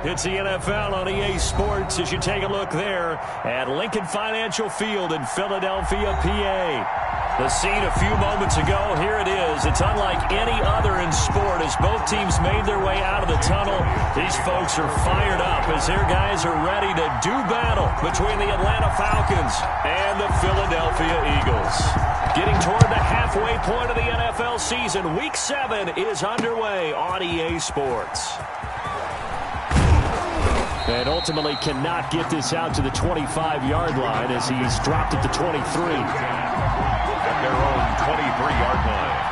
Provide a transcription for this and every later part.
It's the NFL on EA Sports as you take a look there at Lincoln Financial Field in Philadelphia, PA. The scene a few moments ago, here it is. It's unlike any other in sport as both teams made their way out of the tunnel. These folks are fired up as their guys are ready to do battle between the Atlanta Falcons and the Philadelphia Eagles. Getting toward the halfway point of the NFL season, Week 7 is underway on EA Sports. And ultimately cannot get this out to the 25-yard line as he's dropped at the 23. At their own 23-yard line.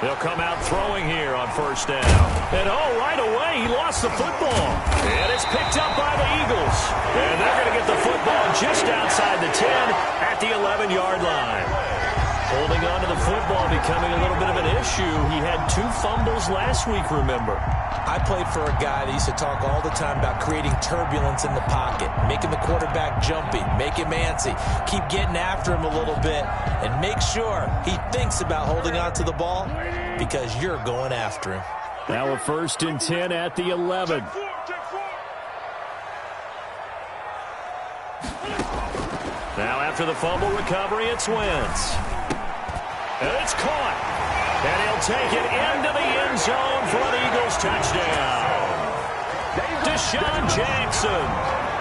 They'll come out throwing here on first down. And right away, he lost the football. And it's picked up by the Eagles. And they're going to get the football just outside the 10 at the 11-yard line. Holding on to the football becoming a little bit of an issue. He had 2 fumbles last week, remember. I played for a guy that used to talk all the time about creating turbulence in the pocket, making the quarterback jumpy, make him antsy, keep getting after him a little bit, and make sure he thinks about holding on to the ball because you're going after him. Now a 1st and 10 at the 11. Now after the fumble recovery, it's Wentz. And it's caught. And he'll take it into the end zone for an Eagles touchdown. Deshaun Jackson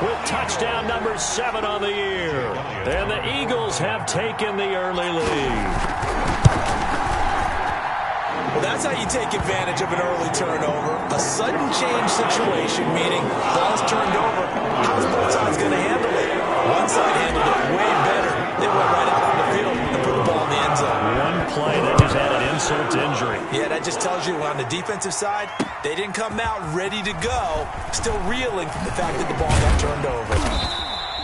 with touchdown number 7 on the year. And the Eagles have taken the early lead. Well, that's how you take advantage of an early turnover. A sudden change situation, meaning ball's turned over. How's both sides going to handle it? One side handled it way better. They went right out on the field and put the ball in the end zone. One play that just had an insult to injury. Yeah, that just tells you on the defensive side, they didn't come out ready to go, still reeling from the fact that the ball got turned over.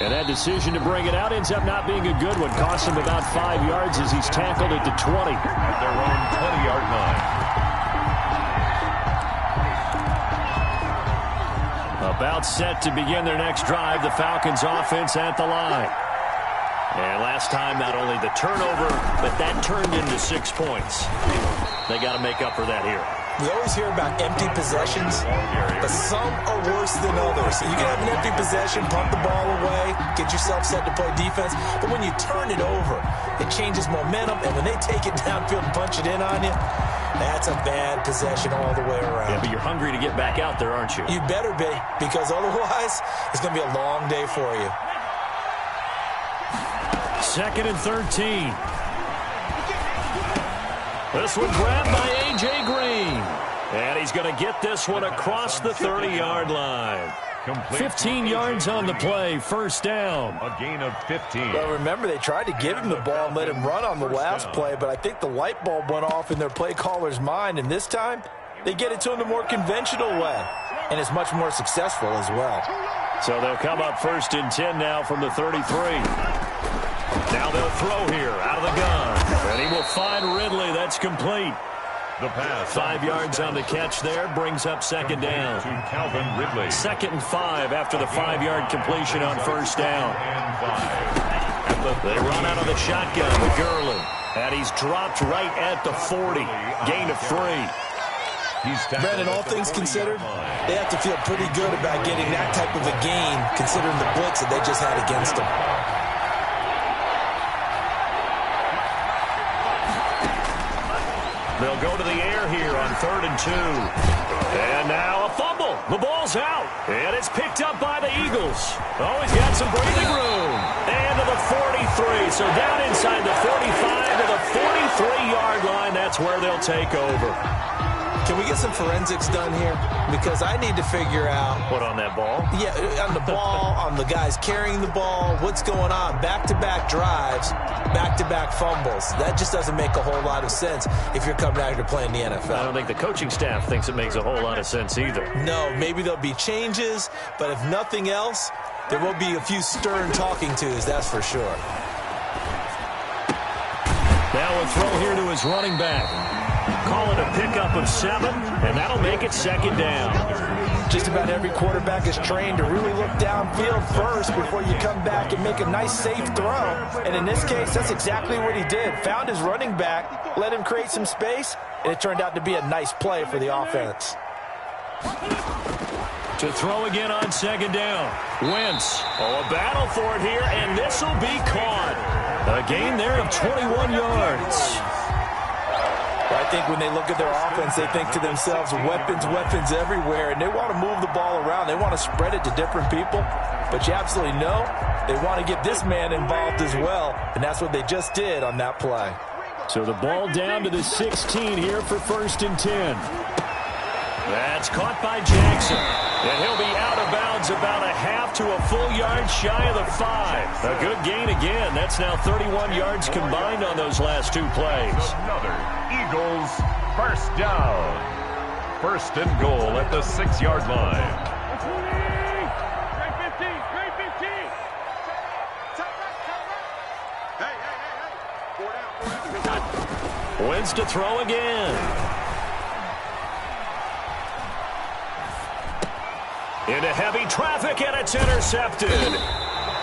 And that decision to bring it out ends up not being a good one. Cost him about 5 yards as he's tackled at the 20. At their own 20-yard line. About set to begin their next drive, the Falcons offense at the line. And last time, not only the turnover, but that turned into 6 points. They got to make up for that here. We always hear about empty possessions, but some are worse than others. You can have an empty possession, punt the ball away, get yourself set to play defense, but when you turn it over, it changes momentum, and when they take it downfield and punch it in on you, that's a bad possession all the way around. Yeah, but you're hungry to get back out there, aren't you? You better be, because otherwise, it's going to be a long day for you. 2nd and 13. This one grabbed by A.J. Green. And he's going to get this one across the 30-yard line. 15 yards on the play, first down. A gain of 15. Well, remember, they tried to give him the ball and let him run on the last play, but I think the light bulb went off in their play caller's mind, and this time they get it to him the more conventional way, and it's much more successful as well. So they'll come up 1st and 10 now from the 33. Now they'll throw here out of the gun. And he will find Ridley. That's complete. The pass. 5 yards on the catch there. Brings up 2nd down. To Calvin Ridley. 2nd and 5 after the 5-yard completion on first down. They run out of the shotgun with Gurley. And he's dropped right at the 40. Gain of 3. Brandon, all things considered, they have to feel pretty good about getting that type of a gain considering the blitz that they just had against them. They'll go to the air here on 3rd and 2. And now a fumble. The ball's out. And it's picked up by the Eagles. Oh, he's got some breathing room. And to the 43. So down inside the 45 to the 43-yard line. That's where they'll take over. Can we get some forensics done here? Because I need to figure out... What, on that ball? Yeah, on the ball, on the guys carrying the ball, what's going on. Back-to-back drives, back-to-back fumbles. That just doesn't make a whole lot of sense if you're coming out here playing the NFL. I don't think the coaching staff thinks it makes a whole lot of sense either. No, maybe there'll be changes, but if nothing else, there will be a few stern talking tos, that's for sure. Now a throw here to his running back. Call it a pickup of 7, and that'll make it 2nd down. Just about every quarterback is trained to really look downfield first before you come back and make a nice, safe throw. And in this case, that's exactly what he did. Found his running back, let him create some space, and it turned out to be a nice play for the offense. To throw again on 2nd down. Wentz. Oh, a battle for it here, and this will be caught. A gain there of 21 yards. I think when they look at their offense, they think to themselves, weapons, weapons everywhere, and they want to move the ball around. They want to spread it to different people, but you absolutely know they want to get this man involved as well, and that's what they just did on that play. So the ball down to the 16 here for 1st and 10. That's caught by Jackson, and he'll be out of bounds about a half to a full yard shy of the 5. A good gain again. That's now 31 yards combined on those last 2 plays. Another Eagles first down. 1st and goal at the 6-yard line. Wentz to throw again. Into heavy traffic, and it's intercepted.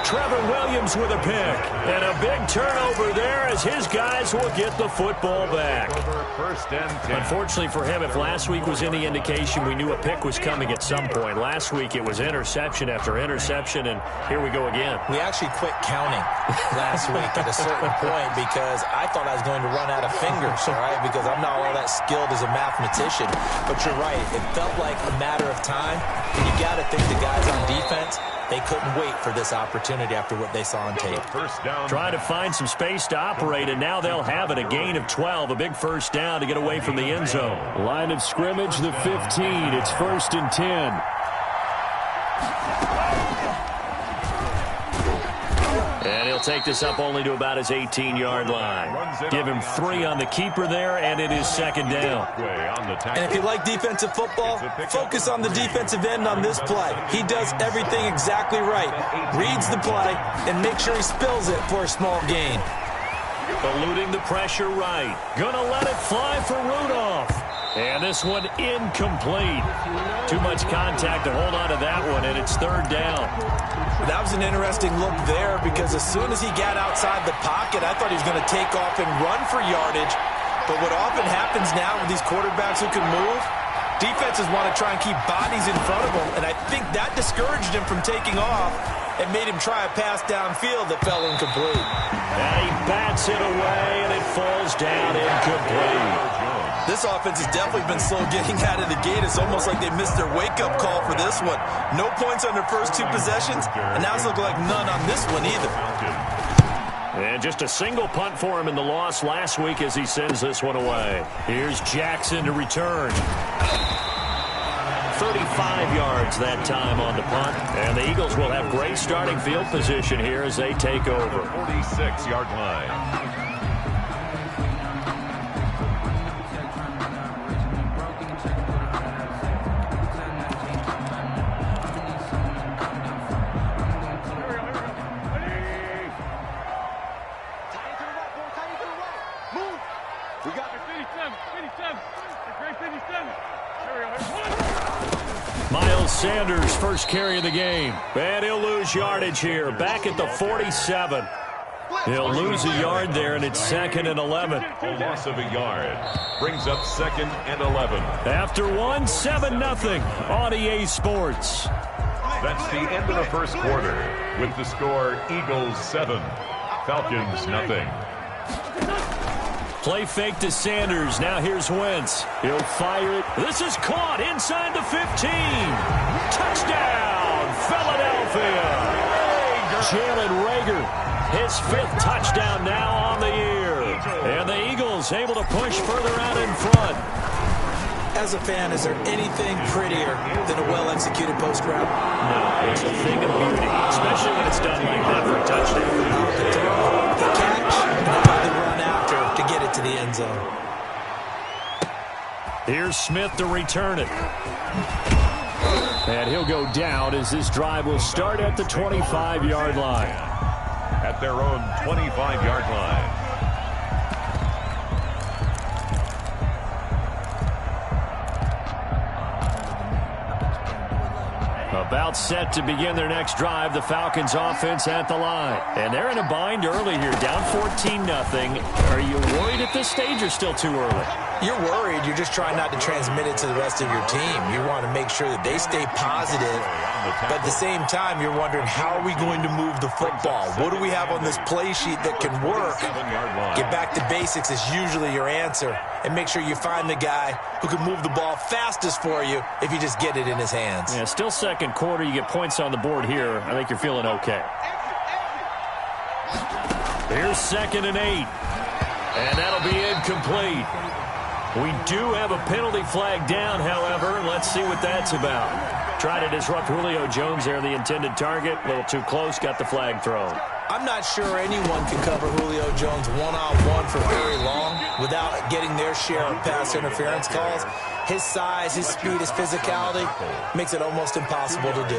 Trevor Williams with a pick. And a big turnover there as his guys will get the football back. 1st and 10. Unfortunately for him, if last week was any indication, we knew a pick was coming at some point. Last week it was interception after interception, and here we go again. We actually quit counting last week at a certain point because I thought I was going to run out of fingers, all right, because I'm not all that skilled as a mathematician. But you're right. It felt like a matter of time, and you got to think the guys on defense, they couldn't wait for this opportunity after what they saw on tape. First down. Trying to find some space to operate, and now they'll have it. A gain of 12, a big 1st down to get away from the end zone. Line of scrimmage, the 15. It's 1st and 10. And he'll take this up only to about his 18-yard line. Give him 3 on the keeper there, and it is 2nd down. And if you like defensive football, focus on the defensive end on this play. He does everything exactly right. Reads the play and makes sure he spills it for a small gain. Eluding the pressure right. Gonna let it fly for Rudolph. And this one incomplete. Too much contact to hold on to that one, and it's 3rd down. That was an interesting look there because as soon as he got outside the pocket, I thought he was going to take off and run for yardage. But what often happens now with these quarterbacks who can move, defenses want to try and keep bodies in front of them, and I think that discouraged him from taking off and made him try a pass downfield that fell incomplete. And he bats it away, and it falls down incomplete. This offense has definitely been slow getting out of the gate. It's almost like they missed their wake-up call for this one. No points on their first 2 possessions, and now it's looking like none on this one either. And just a single punt for him in the loss last week as he sends this one away. Here's Jackson to return. 35 yards that time on the punt. And the Eagles will have great starting field position here as they take over. 46-yard line. Sanders, first carry of the game. And he'll lose yardage here. Back at the 47. He'll lose a yard there, and it's 2nd and 11. A loss of a yard. Brings up 2nd and 11. After 7-0 on EA Sports. That's the end of the first quarter. With the score, Eagles 7, Falcons 0. Play fake to Sanders. Now here's Wentz. He'll fire it. This is caught inside the 15. Touchdown, Philadelphia. Jalen Reagor, his 5th touchdown now on the year. And the Eagles able to push further out in front. As a fan, is there anything prettier than a well-executed post route? No, it's a thing of beauty, especially when it's done like that for a touchdown. The throw, the catch, and the run after to get it to the end zone. Here's Smith to return it. And he'll go down as this drive will start at the 25-yard line. At their own 25-yard line. About set to begin their next drive, the Falcons offense at the line. And they're in a bind early here, down 14-0. Are you worried at this stage or still too early? You're worried. You're just trying not to transmit it to the rest of your team. You want to make sure that they stay positive. But at the same time, you're wondering, how are we going to move the football? What do we have on this play sheet that can work? Get back to basics is usually your answer. And make sure you find the guy who can move the ball fastest for you if you just get it in his hands. Yeah, still second quarter. You get points on the board here. I think you're feeling okay. Here's 2nd and 8. And that'll be incomplete. We do have a penalty flag down, however. Let's see what that's about. Try to disrupt Julio Jones there, the intended target. A little too close, got the flag thrown. I'm not sure anyone can cover Julio Jones one-on-one for very long without getting their share of pass interference calls. His size, his speed, his physicality makes it almost impossible to do.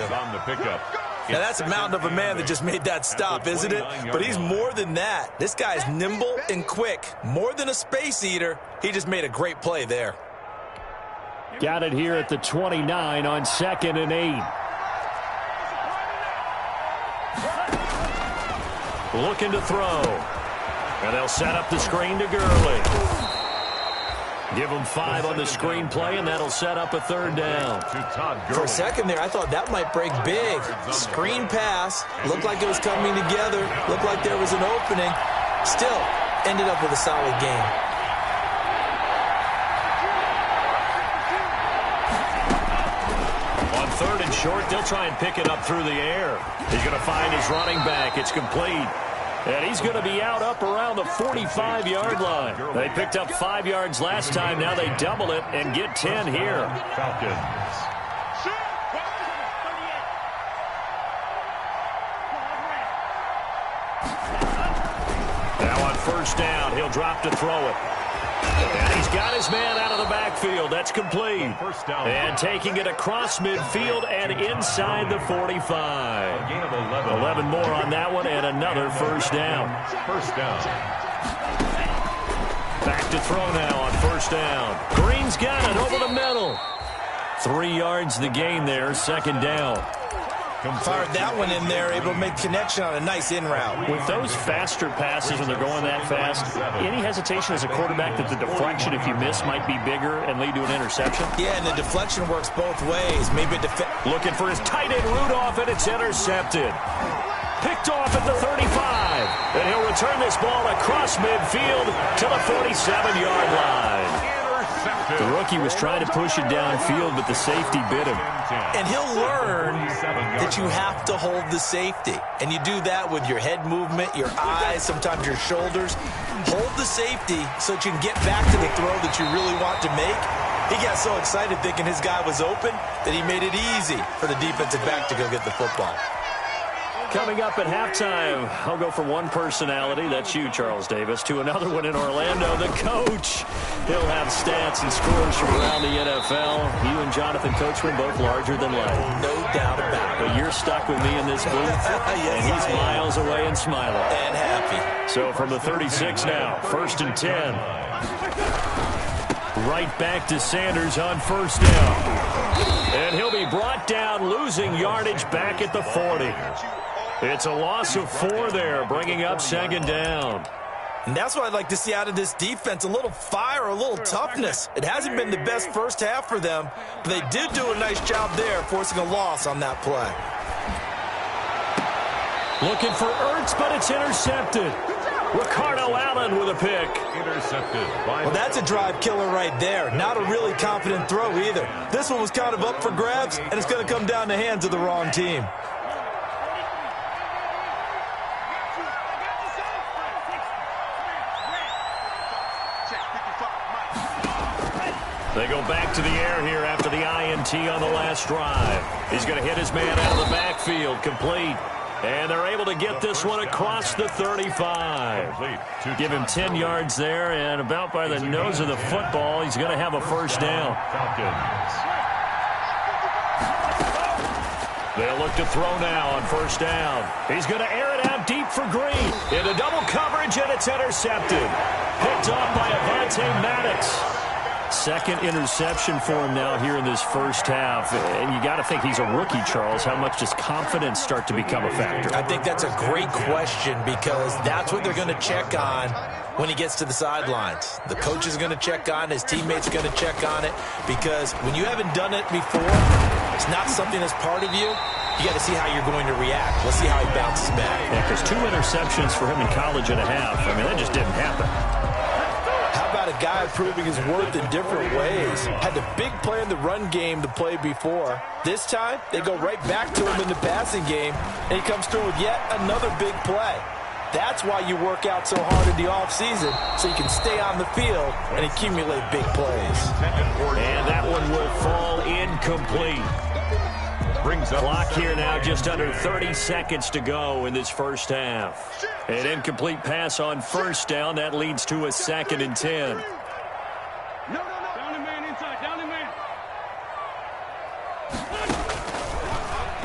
Now, that's a mountain of a man that just made that stop, isn't it? But he's more than that. This guy's nimble and quick. More than a space eater. He just made a great play there. Got it here at the 29 on 2nd and 8. Looking to throw. And they'll set up the screen to Gurley. Give him 5 on the screen play, and that'll set up a 3rd down. For a second there, I thought that might break big. Screen pass. Looked like it was coming together. Looked like there was an opening. Still, ended up with a solid game. On 3rd and short, they'll try and pick it up through the air. He's going to find his running back. It's complete. And he's going to be out up around the 45-yard line. They picked up 5 yards last time. Now they double it and get 10 here. Falcons. Now on 1st down, he'll drop to throw it. And he's got his man out of the backfield. That's complete. And taking it across midfield and inside the 45. 11 more on that one and another 1st down. Back to throw now on 1st down. Green's got it over the middle. 3 yards the gain there, 2nd down. Fired that one in there, able to make connection on a nice in route. With those faster passes when they're going that fast, any hesitation as a quarterback that the deflection, if you miss, might be bigger and lead to an interception? Yeah, and the deflection works both ways. Maybe looking for his tight end Rudolph, and it's intercepted. Picked off at the 35. And he'll return this ball across midfield to the 47-yard line. The rookie was trying to push it downfield, but the safety bit him. And he'll learn that you have to hold the safety. And you do that with your head movement, your eyes, sometimes your shoulders. Hold the safety so that you can get back to the throw that you really want to make. He got so excited thinking his guy was open that he made it easy for the defensive back to go get the football. Coming up at halftime, I'll go from one personality, that's you, Charles Davis, to another one in Orlando, the coach. He'll have stats and scores from around the NFL. You and Jonathan Coachman both larger than life. No doubt about it. But you're stuck with me in this booth, yes, and he's miles away and smiling. And happy. So from the 36 now, 1st and 10. Right back to Sanders on 1st down. And he'll be brought down, losing yardage back at the 40. It's a loss of 4 there, bringing up 2nd down. And that's what I'd like to see out of this defense, a little fire, a little toughness. It hasn't been the best first half for them, but they did do a nice job there, forcing a loss on that play. Looking for Ertz, but it's intercepted. Ricardo Allen with a pick. Intercepted. Well, that's a drive killer right there. Not a really confident throw either. This one was kind of up for grabs, and it's going to come down the hands of the wrong team. They go back to the air here after the INT on the last drive. He's going to hit his man out of the backfield, complete. And they're able to get this one across the 35. Give him 10 yards there, and about by the nose of the football, he's going to have a 1st down. They'll look to throw now on 1st down. He's going to air it out deep for Green. Into double coverage, and it's intercepted. Picked off by Avante Maddox. Second interception for him now here in this first half. And you got to think he's a rookie, Charles. How much does confidence start to become a factor? I think that's a great question because that's what they're going to check on when he gets to the sidelines. The coach is going to check on it. His teammates are going to check on it because when you haven't done it before, it's not something that's part of you. You got to see how you're going to react. Let's see how he bounces back. Yeah, because 2 interceptions for him in college and a half. I mean, that just didn't happen. How about a guy proving his worth in different ways? Had the big play in the run game to play before. This time, they go right back to him in the passing game, and he comes through with yet another big play. That's why you work out so hard in the offseason, so you can stay on the field and accumulate big plays. And that one will fall incomplete. Brings up clock here now, just under 30 seconds to go in this first half. An incomplete pass on first down. That leads to a 2nd and 10. No. Down the man inside. Down the man.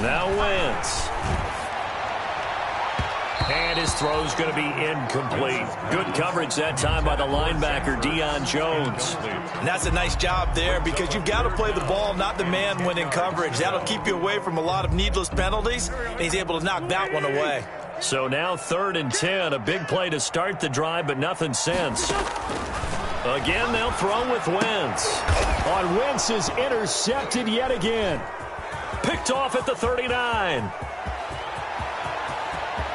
Now Wentz. And his throw's going to be incomplete. Good coverage that time by the linebacker, Deion Jones. And that's a nice job there because you've got to play the ball, not the man when in coverage. That'll keep you away from a lot of needless penalties, and he's able to knock that one away. So now 3rd and 10, a big play to start the drive, but nothing since. Again, they'll throw with Wentz. On Wentz is intercepted yet again. Picked off at the 39.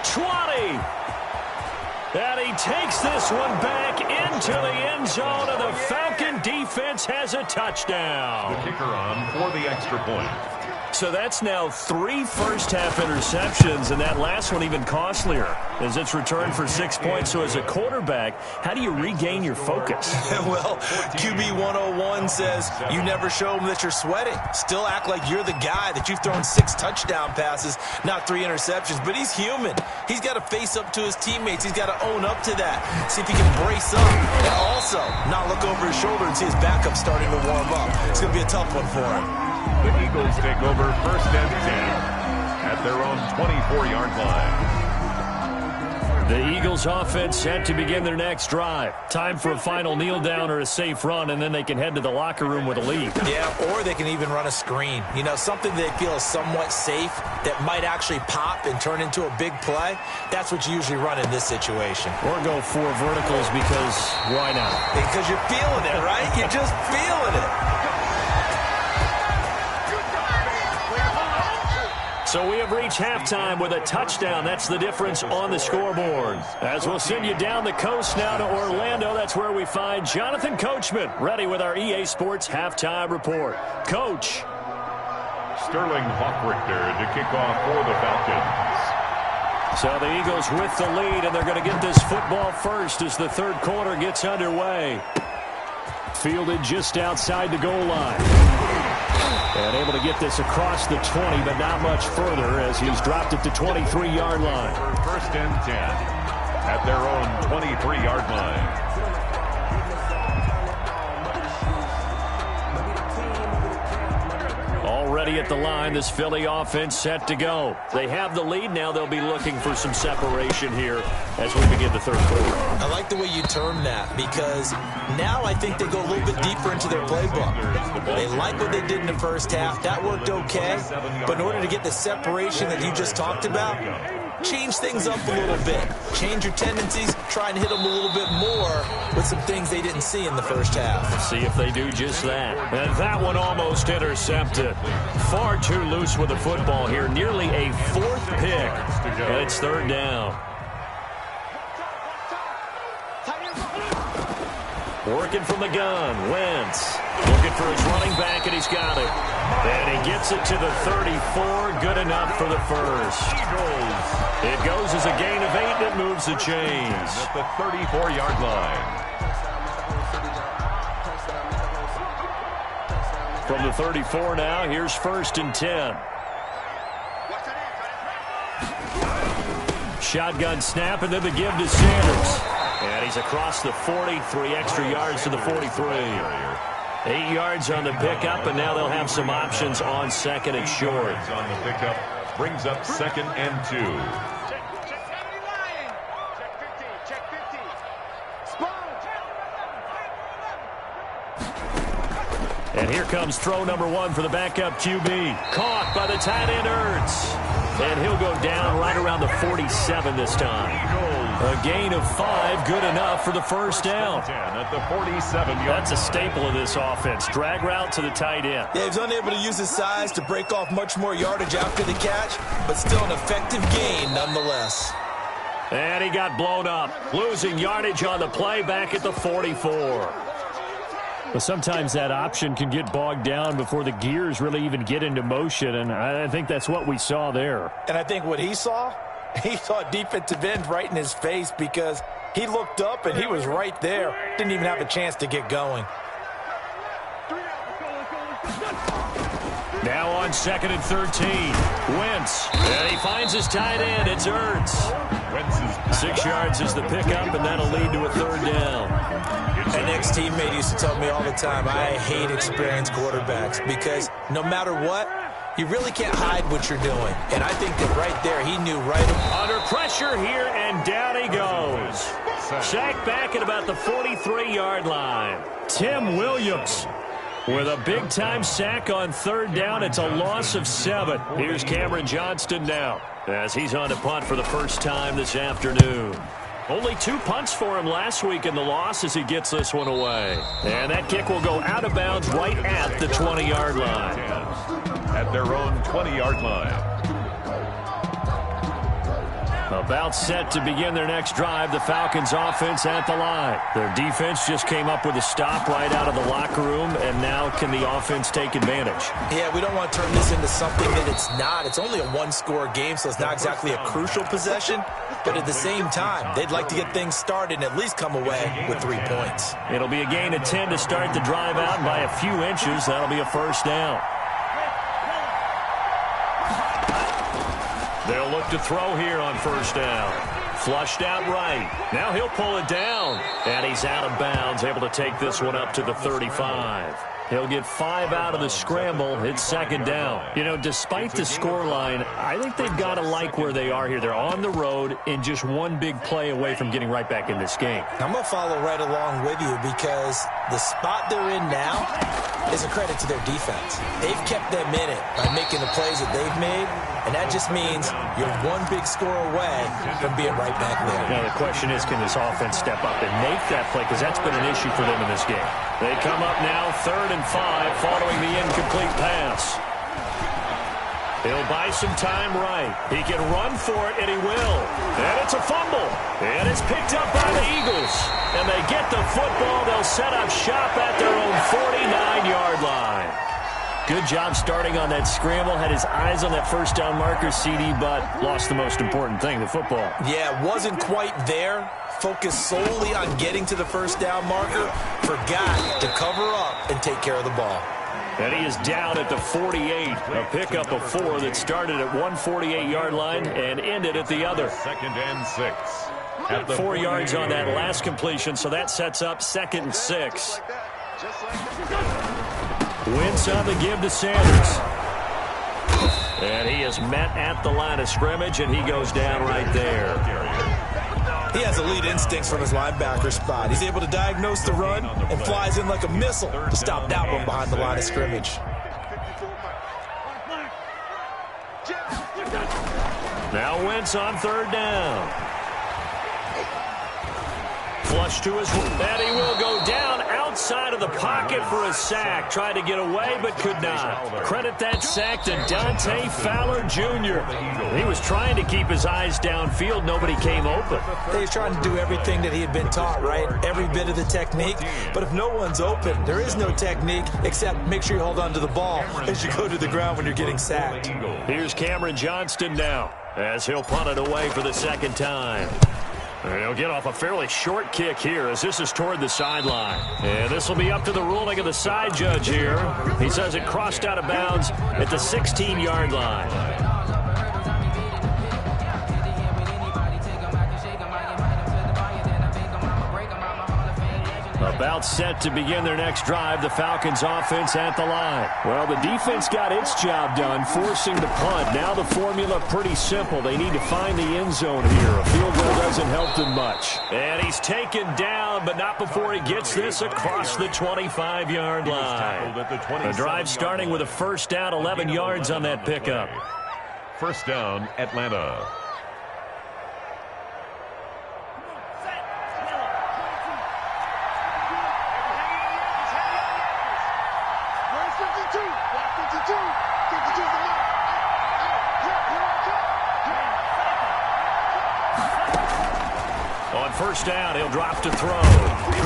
20. And he takes this one back into the end zone, and the Falcon defense has a touchdown. The kicker on for the extra point. So that's now 3 first-half interceptions, and that last one even costlier as it's returned for 6 points. So as a quarterback, how do you regain your focus? Well, QB 101 says you never show them that you're sweating. Still act like you're the guy, that you've thrown 6 touchdown passes, not 3 interceptions. But he's human. He's got to face up to his teammates. He's got to own up to that. See if he can brace up and also not look over his shoulder and see his backup starting to warm up. It's going to be a tough one for him. The Eagles take over 1st and 10 at their own 24-yard line. The Eagles offense set to begin their next drive. Time for a final kneel down or a safe run, and then they can head to the locker room with a lead. Yeah, or they can even run a screen. You know, something they feel is somewhat safe that might actually pop and turn into a big play. That's what you usually run in this situation. Or go 4 verticals because why not? Because you're feeling it, right? You're just feeling it. So we have reached halftime with a touchdown. That's the difference on the scoreboard. As we'll send you down the coast now to Orlando, that's where we find Jonathan Coachman ready with our EA Sports halftime report. Coach. Sterling Hawkrichter to kick off for the Falcons. So the Eagles with the lead, and they're going to get this football first as the 3rd quarter gets underway. Fielded just outside the goal line. And able to get this across the 20, but not much further as he's dropped it to 23-yard line. 1st and 10 at their own 23-yard line. Already at the line, this Philly offense set to go. They have the lead now. They'll be looking for some separation here as we begin the 3rd quarter. I like the way you term that because now I think they go a little bit deeper into their playbook. They like what they did in the first half. That worked okay. But in order to get the separation that you just talked about, change things up a little bit. Change your tendencies. Try and hit them a little bit more with some things they didn't see in the first half. See if they do just that. And that one almost intercepted. Far too loose with the football here. Nearly a 4th pick. And it's 3rd down. Working from the gun. Wentz looking for his running back, and he's got it. And he gets it to the 34. Good enough for the first. It goes as a gain of 8, and it moves the chains. At the 34-yard line. From the 34 now, here's 1st and 10. Shotgun snap, and then the give to Sanders. And he's across the 40, 3 extra yards to the 43. 8 yards on the pickup, and now they'll have some options on 2nd and short. On the pickup brings up 2nd and 2. And here comes throw number 1 for the backup QB. Caught by the tight end Ertz. And he'll go down right around the 47 this time. A gain of 5, good enough for the first down. At the 47-yard. That's a staple of this offense. Drag route to the tight end. Yeah, he was unable to use his size to break off much more yardage after the catch, but still an effective gain nonetheless. And he got blown up, losing yardage on the play back at the 44. Well, sometimes that option can get bogged down before the gears really even get into motion, and I think that's what we saw there. And I think what he saw defensive end right in his face because he looked up and he was right there. Didn't even have a chance to get going. Now on 2nd and 13. Wentz. And he finds his tight end. It's Ertz. 6 yards is the pickup, and that'll lead to a 3rd down. An ex-teammate used to tell me all the time, I hate experienced quarterbacks because no matter what, you really can't hide what you're doing. And I think that right there, he knew right. Under pressure here, and down he goes. Sacked back at about the 43-yard line. Tim Williams with a big-time sack on 3rd down. It's a loss of 7. Here's Cameron Johnston now as he's on to punt for the first time this afternoon. Only 2 punts for him last week in the loss as he gets this one away. And that kick will go out of bounds right at the 20-yard line. At their own 20-yard line. About set to begin their next drive, the Falcons offense at the line. Their defense just came up with a stop right out of the locker room, and now can the offense take advantage? Yeah, we don't want to turn this into something that it's not. It's only a 1-score game, so it's not exactly a crucial possession. But at the same time, they'd like to get things started and at least come away with 3 points. It'll be a gain of 10 to start the drive out, and by a few inches, that'll be a first down. They'll look to throw here on first down. Flushed out right. Now he'll pull it down. And he's out of bounds, able to take this one up to the 35. He'll get 5 out of the scramble. It's 2nd down. You know, despite the scoreline, I think they've got to like where they are here. They're on the road and just one big play away from getting right back in this game. I'm going to follow right along with you because the spot they're in now is a credit to their defense. They've kept them in it by making the plays that they've made, and that just means you're one big score away from being right back there. Now the question is, can this offense step up and make that play? Because that's been an issue for them in this game. They come up now 3rd and 5 following the incomplete pass. He'll buy some time right. He can run for it, and he will. And it's a fumble. And it's picked up by the Eagles. And they get the football. They'll set up shop at their own 49-yard line. Good job starting on that scramble. Had his eyes on that first down marker, CD, but lost the most important thing, the football. Yeah, wasn't quite there. Focused solely on getting to the first down marker. Forgot to cover up and take care of the ball. And he is down at the 48. A pickup of 4 that started at 148-yard line and ended at the other. 2nd and 6. 4 yards on that last completion, so that sets up 2nd and 6. Wentz on the give to Sanders. And he is met at the line of scrimmage, and he goes down right there. He has elite instincts from his linebacker spot. He's able to diagnose the run and flies in like a missile to stop that one behind the line of scrimmage. Now Wentz on 3rd down. Flush to his and he will go down outside of the pocket for a sack. Tried to get away but could not. Credit that sack to Dante Fowler Jr. He was trying to keep his eyes downfield. Nobody came open. He was trying to do everything that he had been taught, right? Every bit of the technique. But if no one's open, there is no technique except make sure you hold on to the ball as you go to the ground when you're getting sacked. Here's Cameron Johnston now as he'll punt it away for the 2nd time. He'll get off a fairly short kick here as this is toward the sideline. And this will be up to the ruling of the side judge here. He says it crossed out of bounds at the 16-yard line. About set to begin their next drive, the Falcons offense at the line. Well, the defense got its job done, forcing the punt. Now the formula pretty simple. They need to find the end zone here. A field goal doesn't help them much. And he's taken down, but not before he gets this across the 25-yard line. The drive starting with a first down, 11 yards on that pickup. First down, Atlanta. On first down, he'll drop to throw.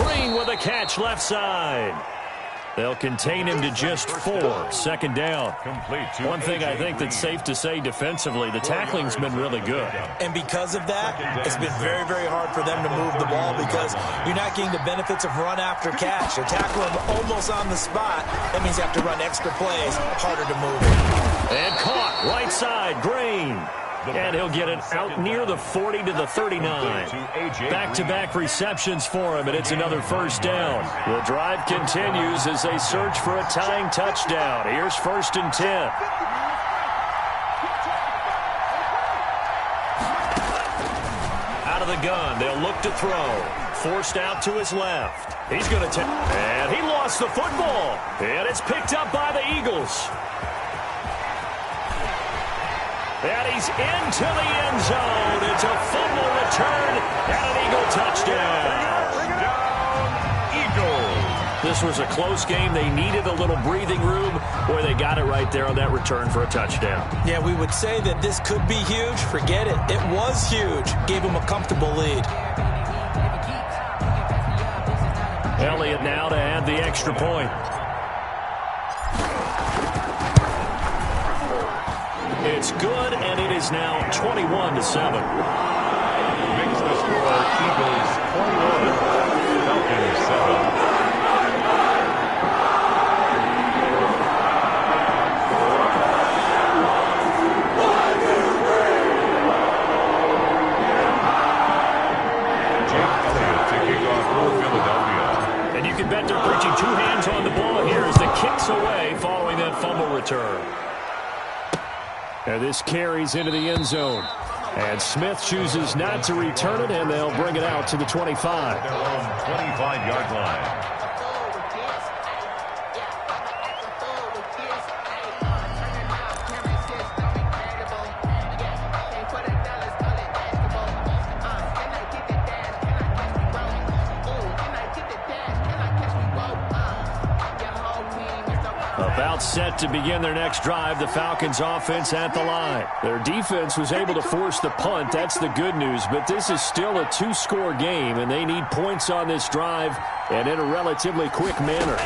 Green with a catch left side. They'll contain him to just 4. Second down. One thing I think that's safe to say defensively, the tackling's been really good. And because of that, it's been very, very hard for them to move the ball because you're not getting the benefits of run after catch. They're tackling almost on the spot. That means you have to run extra plays, harder to move it. And caught, right side, Green. And he'll get it out near the 40 to the 39. Back-to-back receptions for him, and it's another first down. The drive continues as they search for a tying touchdown. Here's 1st and 10. Out of the gun, they'll look to throw. Forced out to his left. He's going to take, and he lost the football. And it's picked up by the Eagles. And he's into the end zone. It's a fumble return and an Eagle touchdown. Eagles. This was a close game. They needed a little breathing room. Boy, they got it right there on that return for a touchdown. Yeah, we would say that this could be huge. Forget it. It was huge. Gave him a comfortable lead. Elliott now to add the extra point. It's good, and it is now 21-7. Makes the score Eagles 21, Falcons 7. Jake Elliott to kick off for Philadelphia. And you can bet they're preaching 2 hands on the ball here as the kick's away following that fumble return. And this carries into the end zone. And Smith chooses not to return it, and they'll bring it out to the 25. Their own 25-yard line. About set to begin their next drive, the Falcons offense at the line. Their defense was able to force the punt. That's the good news, but this is still a 2-score game, and they need points on this drive and in a relatively quick manner.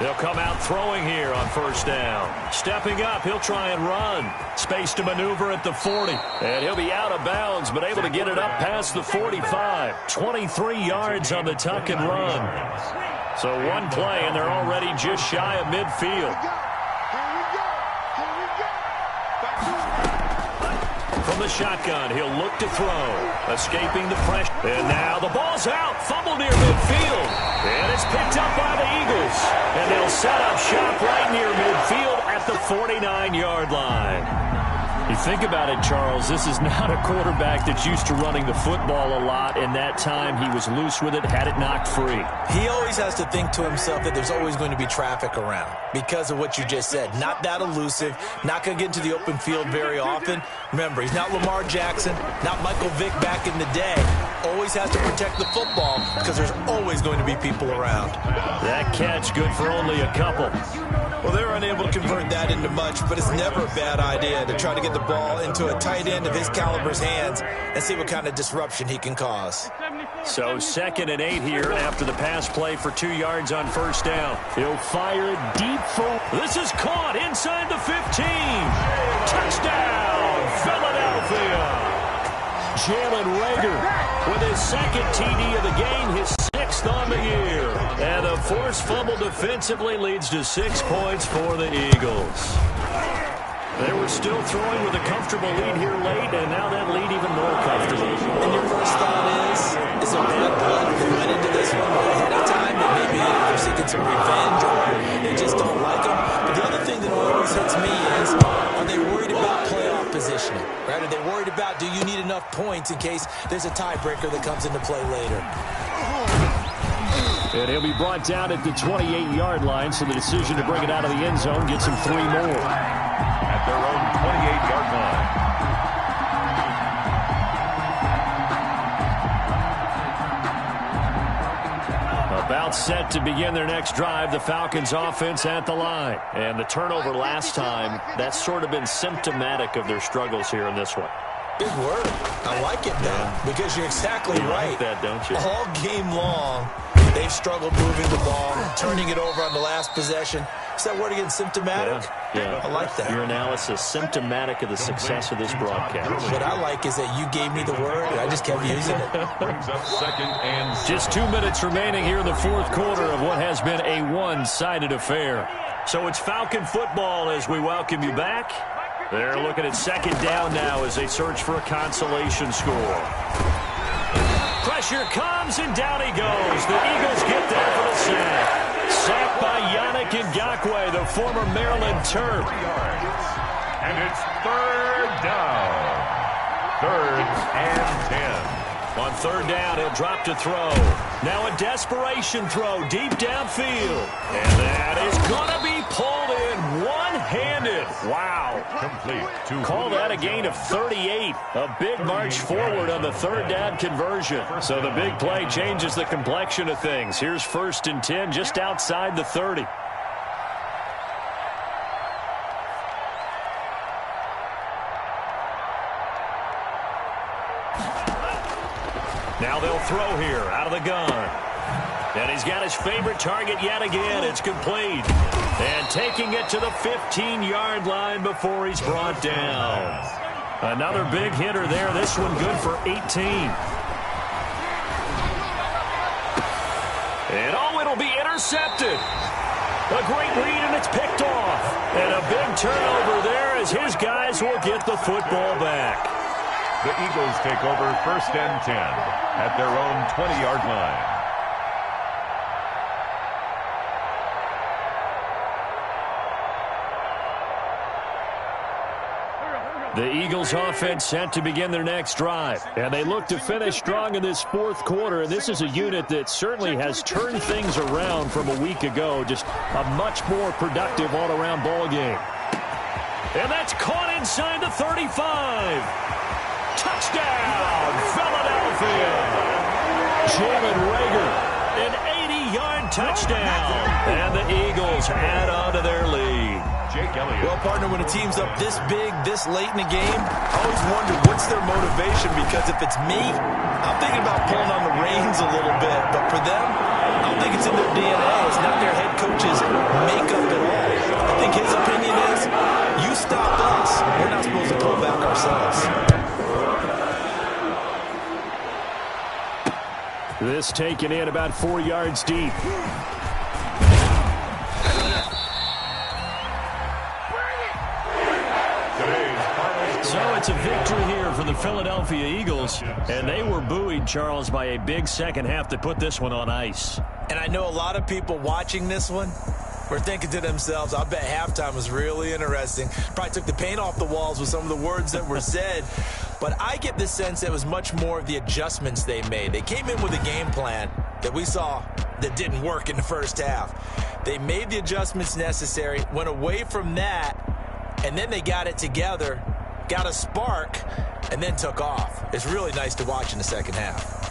They'll come out throwing here on first down. Stepping up, he'll try and run. Space to maneuver at the 40. And he'll be out of bounds, but able to get it up past the 45. 23 yards on the tuck and run. So one play, and they're already just shy of midfield. From the shotgun, he'll look to throw. Escaping the pressure. And now the ball's out. Fumble near midfield. And it's picked up by the Eagles. And they'll set up shop right near midfield at the 49-yard line. You think about it, Charles, this is not a quarterback that's used to running the football a lot. In that time, he was loose with it, had it knocked free. He always has to think to himself that there's always going to be traffic around because of what you just said. Not that elusive, not going to get into the open field very often. Remember, he's not Lamar Jackson, not Michael Vick back in the day. Always has to protect the football because there's always going to be people around. That catch good for only a couple. Well, they're unable to convert that into much, but it's never a bad idea to try to get the ball into a tight end of his caliber's hands and see what kind of disruption he can cause. So 2nd and 8 here after the pass play for 2 yards on first down. He'll fire it deep for... This is caught inside the 15. Touchdown, Philadelphia. Jalen Reagor with his 2nd TD of the game, his 6th on the year. And a forced fumble defensively leads to 6 points for the Eagles. They were still throwing with a comfortable lead here late, and now that lead even more comfortable. And your first thought is there bad blood that went into this one? They had Right? Are they worried about, do you need enough points in case there's a tiebreaker that comes into play later? And he'll be brought down at the 28-yard line, so the decision to bring it out of the end zone gets him 3 more. At their own 28-yard line. About set to begin their next drive, the Falcons offense at the line. And the turnover last time, that's sort of been symptomatic of their struggles here in this one. Big word. I like it now because you're exactly right. Like that, don't you? All game long, they've struggled moving the ball, turning it over on the last possession. Is that word again, symptomatic? Yeah. I like that. Your analysis, symptomatic of the success of this broadcast. What I like is that you gave me the word, and I just kept using it. Brings up 2nd and 7. Just 2 minutes remaining here in the fourth quarter of what has been a one-sided affair. So it's Falcon football as we welcome you back. They're looking at 2nd down now as they search for a consolation score. Pressure comes, and down he goes. The Eagles get there for the sack. Sacked by Yannick Ngakoue, the former Maryland Terp. And it's 3rd down. 3rd and 10. On 3rd down, he'll drop to throw. Now a desperation throw deep downfield. And that is going to be pulled in one-handed. Wow. Complete. Call that a gain of 38. A big march forward on the 3rd down conversion. So the big play changes the complexion of things. Here's 1st and 10 just outside the 30. Now they'll throw here out of the gun. And he's got his favorite target yet again. It's complete. And taking it to the 15-yard line before he's brought down. Another big hitter there. This one good for 18. And oh, it'll be intercepted. A great read, and it's picked off. And a big turnover there as his guys will get the football back. The Eagles take over 1st and 10 at their own 20-yard line. The Eagles offense set to begin their next drive. And they look to finish strong in this fourth quarter. This is a unit that certainly has turned things around from a week ago. Just a much more productive all-around ball game. And that's caught inside the 35. Touchdown, Philadelphia. Jalen Reagor, an 80-yard touchdown. And the Eagles add on to their lead. Jake Elliott. Well, partner, when a team's up this big, this late in the game, I always wonder what's their motivation, because if it's me, I'm thinking about pulling on the reins a little bit. But for them, I don't think it's in their DNA. It's not their head coach's makeup at all. I think his opinion is, you stop us, we're not supposed to pull back ourselves. This taken in about 4 yards deep. So it's a victory here for the Philadelphia Eagles. And they were buoyed, Charles, by a big second half to put this one on ice. And I know a lot of people watching this one were thinking to themselves, I bet halftime was really interesting. Probably took the paint off the walls with some of the words that were said. But I get the sense that it was much more of the adjustments they made. They came in with a game plan that we saw that didn't work in the first half. They made the adjustments necessary, went away from that, and then they got it together, got a spark, and then took off. It's really nice to watch in the second half.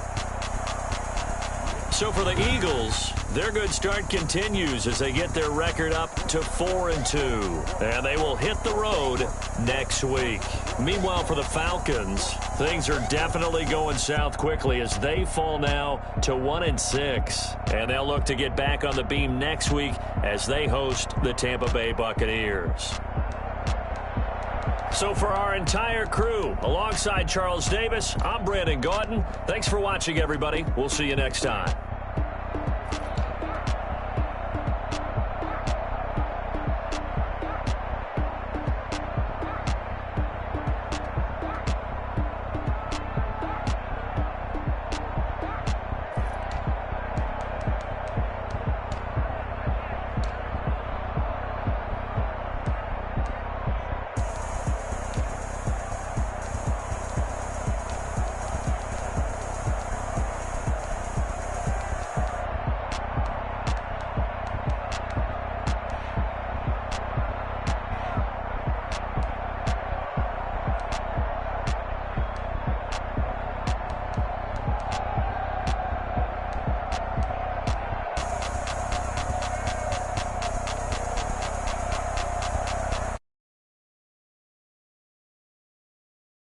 So for the Eagles, their good start continues as they get their record up to 4-2. And they will hit the road next week. Meanwhile, for the Falcons, things are definitely going south quickly as they fall now to 1-6. And they'll look to get back on the beam next week as they host the Tampa Bay Buccaneers. So for our entire crew, alongside Charles Davis, I'm Brandon Gaudin. Thanks for watching, everybody. We'll see you next time.